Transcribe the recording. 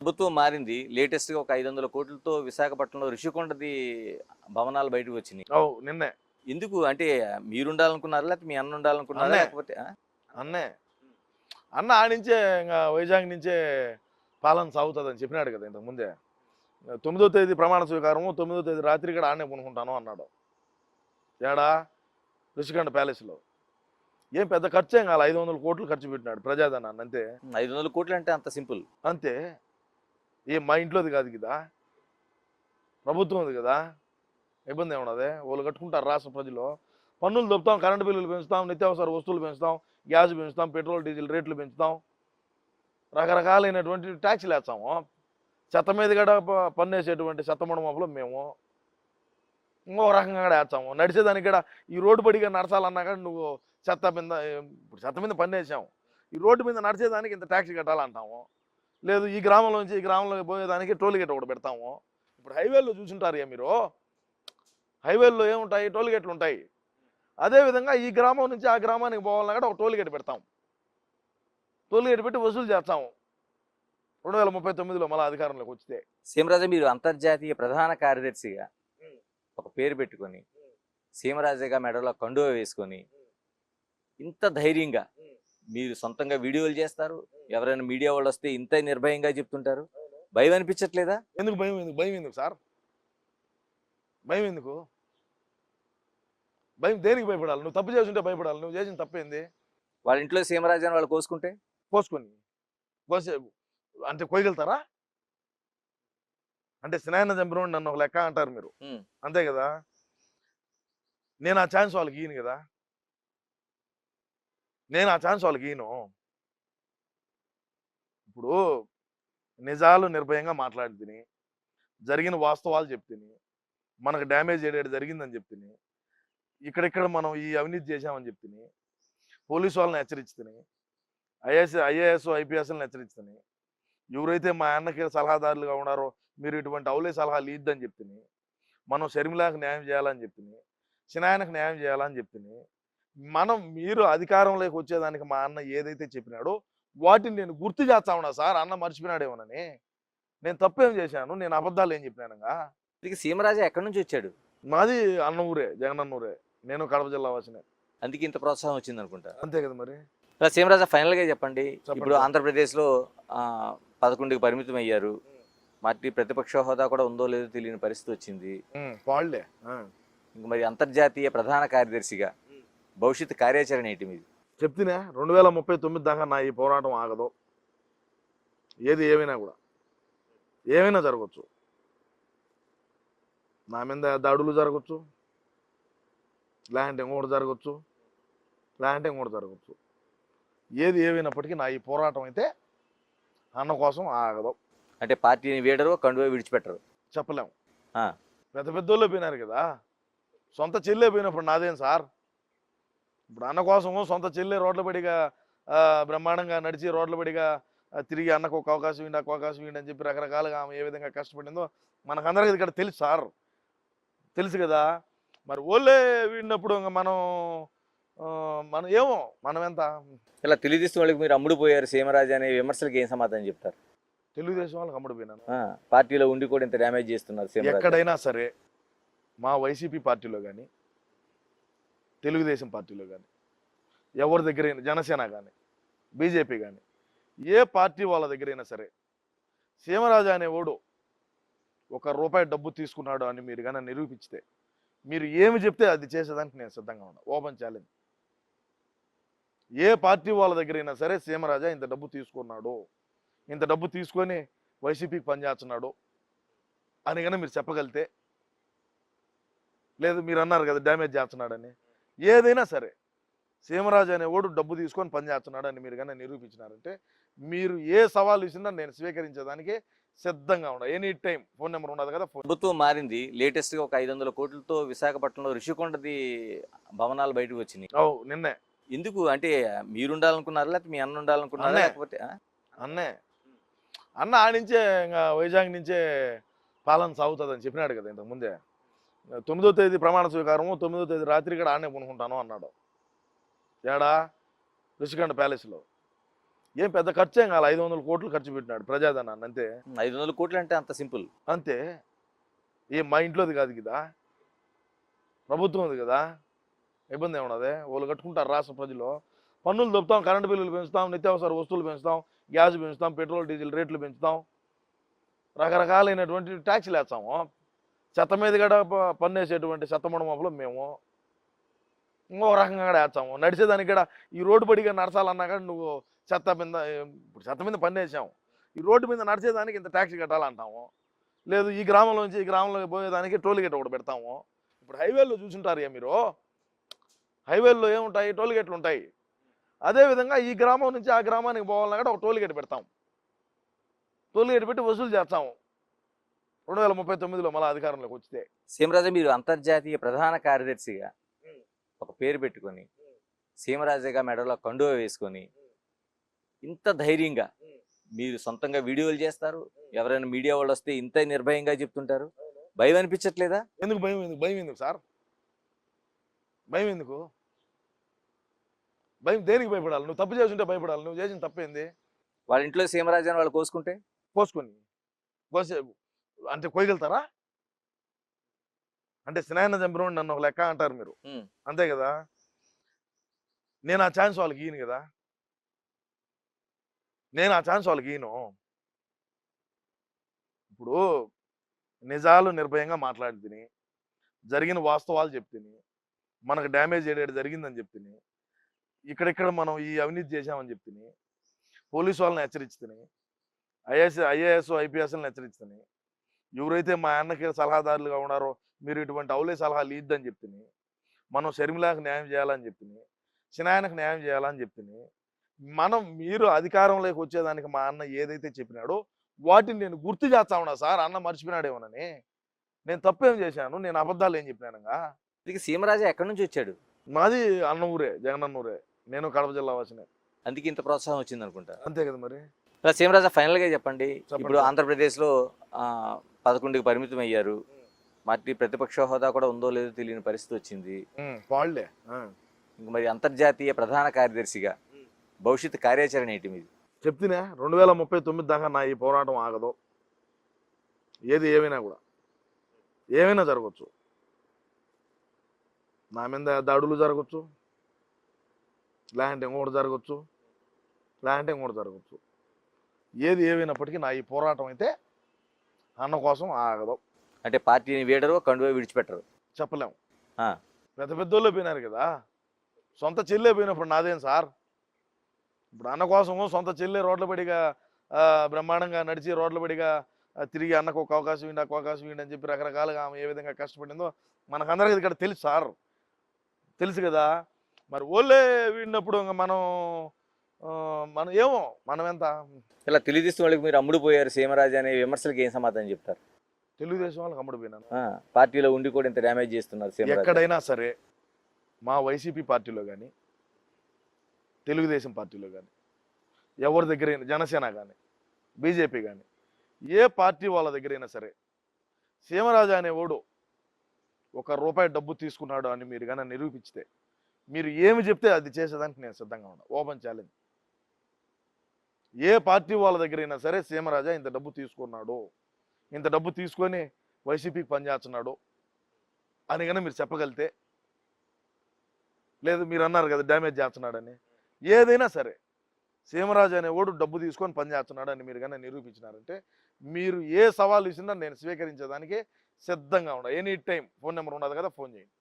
ప్రభుత్వం మారింది. లేటెస్ట్‌గా ఒక 500 కోట్లతో విశాఖపట్నంలో రిషికొండది భవనాలు బయటకు వచ్చినియి. నిన్నే. ఎందుకు? అంటే మీరుండాలనుకున్నారా? లేకపోతే మీ అన్న ఉండాలనుకున్నారా? అన్నే. లేకపోతే అన్నే. అన్న ఆడించే వైజాగ్ నుంచే పాలన సాగుతుందని చెప్పినాడు కదా ఇంతకు ముందే. 9వ తేదీ ప్రమాణ స్వీకారము, 9వ తేదీ రాత్రి కూడా ఆడనే కొనుక్కుంటాను అన్నాడు. ఏడా? రుషికొండ ప్యాలెస్లో. ఏం పెద్ద ఖర్చు ఏం కాదు, 500 కోట్లు ఖర్చు పెట్టినాడు ప్రజాధనాన్ని అంతే. 500 కోట్లంటే అంత సింపుల్. అంతే. ఏం మా ఇంట్లోది కాదు కదా, ప్రభుత్వంది కదా, ఇబ్బంది ఏమన్నది? వాళ్ళు కట్టుకుంటారు రాష్ట్ర ప్రజలు. పన్నులు దొప్పుతాం, కరెంటు బిల్లులు పెంచుతాం, నిత్యావసర వస్తువులు పెంచుతాం, గ్యాస్ పెంచుతాం, పెట్రోల్ డీజిల్ రేట్లు పెంచుతాం, రకరకాలైనటువంటి ట్యాక్సీలు వేస్తాము. చెత్త మీద కూడా పన్ను వేసేటువంటి చెత్తమడ మొక్కలు మేము ఇంకో రకంగా కూడా వేస్తాము. నడిచేదానికి కూడా ఈ రోడ్డు పడిగా నడచాలన్నా కూడా నువ్వు చెత్త మీద, ఇప్పుడు చెత్త మీద పన్ను వేసాము, ఈ రోడ్డు మీద నడిచేదానికి ఇంత ట్యాక్సీ కట్టాలంటాము. లేదు ఈ గ్రామంలో నుంచి ఈ గ్రామంలోకి పోయేదానికి టోల్ గేట్ ఒకటి పెడతాము. ఇప్పుడు హైవేల్లో చూసుంటారు మీరు, హైవేల్లో ఏముంటాయి? టోల్ గేట్లు ఉంటాయి. అదేవిధంగా ఈ గ్రామం నుంచి ఆ గ్రామానికి పోవాలన్నా కూడా ఒక టోల్ గేట్ పెడతాం. టోల్ గేట్ పెట్టి వసూలు చేస్తాము 2039లో మళ్ళీ అధికారంలోకి వస్తే. సీమరాజు, మీరు అంతర్జాతీయ ప్రధాన కార్యదర్శిగా ఒక పేరు పెట్టుకొని, సీమరాజుగా మెడలో కండువ వేసుకొని, ఇంత ధైర్యంగా మీరు సొంతంగా వీడియోలు చేస్తారు, ఎవరైనా మీడియా వాళ్ళు వస్తే ఇంత నిర్భయంగా చెప్తుంటారు, భయం అనిపించట్లేదా? ఎందుకు భయం? ఎందుకు భయం? ఎందుకు సార్ భయం? ఎందుకు భయం? దేనికి భయపడాలి? నువ్వు తప్పు చేస్తుంటే భయపడాలి. నువ్వు చేసిన తప్పేంది? వాళ్ళ ఇంట్లో సీమరాజు అని వాళ్ళు కోసుకుంటే కోసుకొని కోసే అంటే కోయగలుగుతారా? అంటే సినాయన చంపినోడు నన్ను ఒక లెక్క అంటారు మీరు, అంతే కదా. నేను ఆ ఛాన్స్ వాళ్ళకి ఈయను కదా, నేను ఆ ఛాన్స్ వాళ్ళకి ఈయను. ఇప్పుడు నిజాలు నిర్భయంగా మాట్లాడి తిని, జరిగిన వాస్తవాలు చెప్తిని, మనకు డ్యామేజ్ ఏడాడు జరిగిందని చెప్తిని, ఇక్కడిక్కడ మనం ఈ అవినీతి చేశామని చెప్తిని, పోలీసు వాళ్ళని హెచ్చరించుతిని, ఐఏఎస్ ఐపీఎస్లను హెచ్చరించుతిని, ఎవరైతే మా అన్నకి సలహాదారులుగా ఉన్నారో మీరు ఇటువంటి అవులే సలహాలు ఇద్దని చెప్తిని, మనం షర్మిలాకు న్యాయం చేయాలని చెప్తిని, సినాయనకు న్యాయం చేయాలని చెప్తిని, మీరు అధికారంలోకి వచ్చేదానికి మా అన్న ఏదైతే చెప్పినాడో వాటిని నేను గుర్తు చేస్తా ఉన్నా సార్. అన్న మర్చిపోయినాడేమోనని. నేను తప్పేం చేశాను? నేను అబద్ధాలు ఏం చెప్పినానుగా? ఇక సీమరాజు ఎక్కడి నుంచి వచ్చాడు? మాది అన్న ఊరే, జగనన్న ఊరే. నేను కడప జిల్లా వాసినే. అందుకే ఇంత ప్రోత్సాహం వచ్చింది అనుకుంటా. అంతే కదా మరి. సీమరాజు, ఫైనల్గా చెప్పండి. ఇప్పుడు ఆంధ్రప్రదేశ్లో 11కి పరిమితం అయ్యారు. పార్టీ ప్రతిపక్ష హోదా కూడా ఉందో లేదో తెలియని పరిస్థితి వచ్చింది. వాళ్ళే ఇంక మరి అంతర్జాతీయ ప్రధాన కార్యదర్శిగా భవిష్యత్ కార్యాచరణ ఏంటి మీది? చెప్తేనే 2039 దాకా నా ఈ పోరాటం ఆగదు. ఏది ఏమైనా కూడా, ఏమైనా జరగచ్చు. నా మీద దాడులు జరగచ్చు, లేదంటే ఇంకోటి జరగచ్చు, లేదంటే ఇంకోటి జరగచ్చు. ఏది ఏమైనప్పటికీ నా ఈ పోరాటం అయితే అన్న కోసం ఆగదు. అంటే పార్టీని వీడరు, కండువా విడిచిపెట్టరు. చెప్పలేము. పెద్ద పెద్దోళ్ళు పోయినారు కదా, సొంత చెల్లె పోయినప్పుడు నాదేం సార్? ఇప్పుడు అన్న కోసము సొంత చెల్లె రోడ్ల పడిగా బ్రహ్మాండంగా నడిచి రోడ్ల పడిగా తిరిగి అన్నకు ఒక అవకాశం ఇవ్వండి, ఒక అవకాశం ఇవ్వండి అని చెప్పి రకరకాలుగా ఆమె ఏ విధంగా కష్టపడిందో మనకందరికీ ఇక్కడ తెలుసు సార్, తెలుసు కదా. మరి ఓళ్ళే వీడినప్పుడు ఇంకా మనం ఏమో మనం ఎంత ఇలా తెలుగుదేశం వాళ్ళకి మీరు అమ్ముడు పోయారు సీమరాజు అనే విమర్శలకు ఏం సమాధానం చెప్తారు? తెలుగుదేశం వాళ్ళకి అమ్ముడుపోయినాను. పార్టీలో ఉండి కూడా ఇంత డ్యామేజ్ చేస్తున్నారు. ఎక్కడైనా సరే మా వైసీపీ పార్టీలో కానీ, తెలుగుదేశం పార్టీలో కానీ, ఎవరి దగ్గరైనా, జనసేన కానీ, బీజేపీ కానీ, ఏ పార్టీ వాళ్ళ దగ్గరైనా సరే సీమరాజు అనేవాడు ₹1 డబ్బు తీసుకున్నాడు అని మీరు కానీ నిరూపిస్తే, మీరు ఏమి చెప్తే అది చేసేదానికి నేను సిద్ధంగా ఉన్నా. Open challenge. ఏ పార్టీ వాళ్ళ దగ్గరైనా సరే సీమరాజా ఇంత డబ్బు తీసుకున్నాడు, ఇంత డబ్బు తీసుకొని వైసీపీకి పనిచేస్తున్నాడు అని కానీ మీరు చెప్పగలితే, లేదు మీరు అన్నారు కదా డ్యామేజ్ చేస్తున్నాడని, ఏదైనా సరే సీమరాజు అనేవాడు డబ్బు తీసుకొని పనిచేస్తున్నాడు అని మీరు కానీ నిరూపించినారంటే, మీరు ఏ సవాల్ ఇచ్చినా నేను స్వీకరించేదానికి సిద్ధంగా ఉన్నా. Any time. ఫోన్ నెంబర్ ఉన్నది కదా. ప్రభుత్వం మారింది. లేటెస్ట్గా ఒక 500 కోట్లతో విశాఖపట్నంలో రిషికొండది భవనాలు బయటకు వచ్చినాయి. నిన్నే. ఎందుకు? అంటే మీరుండాలనుకున్నారా, లేకపోతే మీ అన్న ఉండాలనుకున్నారా? లేకపోతే అన్న ఆడించే ఇంకా వైజాగ్ నుంచే పాలన సాగుతుందని చెప్పినాడు కదా ఇంతకు ముందే. 9వ తేదీ ప్రమాణ స్వీకారము, 9వ తేదీ రాత్రి కూడా ఆడనే కొనుక్కుంటాను అన్నాడు. ఏడా? రుషికొండ ప్యాలెస్లో. ఏం పెద్ద ఖర్చు ఏం కాదు, 500 కోట్లు ఖర్చు పెట్టినాడు ప్రజాధనాన్ని అంతే. 500 కోట్లు అంటే అంత సింపుల్. అంతే. ఏం మా ఇంట్లోది కాదు కదా, ప్రభుత్వం ఉంది కదా, ఇబ్బంది ఏమన్నది. వాళ్ళు కట్టుకుంటారు రాష్ట్ర ప్రజలు. పన్నులు దొప్పుతాం, కరెంటు బిల్లులు పెంచుతాం, నిత్యావసర వస్తువులు పెంచుతాం, గ్యాస్ పెంచుతాం, పెట్రోల్ డీజిల్ రేట్లు పెంచుతాం, రకరకాలైనటువంటి ట్యాక్సీలు వేస్తాము. చెత్త మీద కూడా పన్ను వేసేటువంటి చెత్తమడ మొప్పలు మేము ఇంకో రకంగా కూడా వేస్తాము. నడిచేదానికి కూడా ఈ రోడ్డు పడిగా నడచాలన్నా కానీ నువ్వు చెత్త మీద, ఇప్పుడు చెత్త మీద పన్ను వేసాము, ఈ రోడ్డు మీద నడిచేదానికి ఇంత ట్యాక్సీ కట్టాలంటాము. లేదు ఈ గ్రామంలోంచి ఈ గ్రామంలోకి పోయేదానికి టోల్ గేట్ ఒకటి పెడతాము. ఇప్పుడు హైవేల్లో చూసుంటారు మీరు, హైవేల్లో ఏముంటాయి, టోల్ గేట్లు ఉంటాయి. అదేవిధంగా ఈ గ్రామం నుంచి ఆ గ్రామానికి పోవాలన్నా కూడా ఒక టోల్ గేట్ పెడతాం. టోల్ గేట్ పెట్టి వసూలు చేస్తాము 2039లో మళ్ళీ అధికారంలోకి వస్తే. సీమరాజా, మీరు అంతర్జాతీయ ప్రధాన కార్యదర్శిగా ఒక పేరు పెట్టుకొని సీమరాజాగా మెడలో కండువ వేసుకొని ఇంత ధైర్యంగా మీరు సొంతంగా వీడియోలు చేస్తారు, ఎవరైనా మీడియా వాళ్ళు వస్తే ఇంత నిర్భయంగా చెప్తుంటారు, భయం అనిపించట్లేదా? ఎందుకు భయం? ఎందుకు భయం? ఎందుకు సార్ భయం? ఎందుకు భయం? దేనికి భయపడాలి? నువ్వు తప్పు చేస్తుంటే భయపడాలి. నువ్వు చేసిన తప్పేంది? వాళ్ళ ఇంట్లో సీమరాజాని వాళ్ళు కోసుకుంటే కోసుకొని కోసే అంటే కోయగలుగుతారా? అంటే సినాయన చంపిన నన్ను ఒక లెక్క అంటారు మీరు, అంతే కదా. నేను ఆ ఛాన్స్ వాళ్ళకి ఈయను కదా, నేను ఆ ఛాన్స్ వాళ్ళకి ఈయను. ఇప్పుడు నిజాలు నిర్భయంగా మాట్లాడి తిని, జరిగిన వాస్తవాలు చెప్తిని, మనకు డ్యామేజ్ ఏడాడు జరిగిందని చెప్తిని, ఇక్కడిక్కడ మనం ఈ అవినీతి చేశామని చెప్తిని, పోలీసు వాళ్ళని హెచ్చరించుతిని, ఐఏఎస్ ఐపీఎస్ని హెచ్చరించుతిని, ఎవరైతే మా అన్నకి సలహాదారులుగా ఉన్నారో మీరు ఇటువంటి అవులే సలహాలు ఇద్దని చెప్తిని, మనం షర్మిలాకు న్యాయం చేయాలని చెప్తిని, సినాయనకు న్యాయం చేయాలని చెప్తిని, మీరు అధికారంలోకి వచ్చేదానికి మా అన్న ఏదైతే చెప్పినాడో వాటిని నేను గుర్తు చేస్తా ఉన్నా సార్. అన్న మర్చిపోయినాడేమోనని. నేను తప్పేం చేశాను? నేను అబద్ధాలు ఏం చెప్పినానుగా? ఇది సీమరాజా ఎక్కడి నుంచి వచ్చాడు? మాది అన్న ఊరే, జగనన్న ఊరే. నేను కడప జిల్లా వాసినే. అందుకే ఇంత ప్రోత్సాహం వచ్చింది అనుకుంటా. అంతే కదా మరి. సీమరాజా, ఫైనల్ గా చెప్పండి. ఇప్పుడు ఆంధ్రప్రదేశ్లో 11కి పరిమితం అయ్యారు. మరి ప్రతిపక్ష హోదా కూడా ఉందో లేదో తెలియని పరిస్థితి వచ్చింది. వాళ్ళే ఇంక మరి అంతర్జాతీయ ప్రధాన కార్యదర్శిగా భవిష్యత్ కార్యాచరణ ఏంటి మీది? చెప్తేనే 2039 దాకా నా ఈ పోరాటం ఆగదు. ఏది ఏమైనా కూడా ఏమైనా జరగచ్చు. నా మీద దాడులు జరగచ్చు, లేదంటే ఇంకోటి జరగచ్చు, లేదంటే ఇంకోటి జరగచ్చు. ఏది ఏమైనప్పటికీ నా ఈ పోరాటం అయితే అన్న కోసం ఆగదు. అంటే పార్టీని వీడరు, కండువా విడిచిపెట్టరు. చెప్పలేము. పెద్ద పెద్దోళ్ళే పోయినారు కదా, సొంత చెల్లె పోయినప్పుడు నాదేం సార్? ఇప్పుడు అన్న కోసము సొంత చెల్లె రోడ్ల పడిగా బ్రహ్మాండంగా నడిచి రోడ్ల పడిగా తిరిగి అన్నకు ఒక అవకాశం ఇవ్వండి, ఒక అవకాశం ఇవ్వండి అని చెప్పి రకరకాలుగా ఆమె ఏ విధంగా కష్టపడిందో మనకందరికీ ఇక్కడ తెలుసు సార్, తెలుసు కదా. మరి ఓళ్ళే వీడినప్పుడు మనం ఏమో మనం ఎంత ఇలా తెలుగుదేశం వాళ్ళకి మీరు అమ్ముడు పోయారు సీమరాజా అనే విమర్శలకు ఏం సమాధానం చెప్తారు? తెలుగుదేశం వాళ్ళకి అమ్ముడు పోయినాను. పార్టీలో ఉండి కూడా ఇంత డ్యామేజ్ చేస్తున్నారు. ఎక్కడైనా సరే మా వైసీపీ పార్టీలో కానీ, తెలుగుదేశం పార్టీలో కానీ, ఎవరి దగ్గరైనా, జనసేన కానీ, బీజేపీ కానీ, ఏ పార్టీ వాళ్ళ దగ్గరైనా సరే సీమరాజా అనేవాడు ₹1 డబ్బు తీసుకున్నాడు అని మీరు కానీ నిరూపిస్తే, మీరు ఏమి చెప్తే అది చేసేదానికి నేను సిద్ధంగా ఉన్నా. Open challenge. ఏ పార్టీ వాళ్ళ దగ్గరైనా సరే సీమరాజా ఇంత డబ్బు తీసుకున్నాడు, ఇంత డబ్బు తీసుకొని వైసీపీకి పనిచేస్తున్నాడు అని కానీ మీరు చెప్పగలితే, లేదు మీరు అన్నారు కదా డ్యామేజ్ చేస్తున్నాడని, ఏదైనా సరే సీమరాజు అనేవాడు డబ్బు తీసుకొని పనిచేస్తున్నాడు అని మీరు కానీ నిరూపించినారంటే, మీరు ఏ సవాలు ఇచ్చినా నేను స్వీకరించేదానికి సిద్ధంగా ఉన్నా. ఎనీ టైం ఫోన్ నెంబర్ ఉండదు కదా, ఫోన్ చేయండి.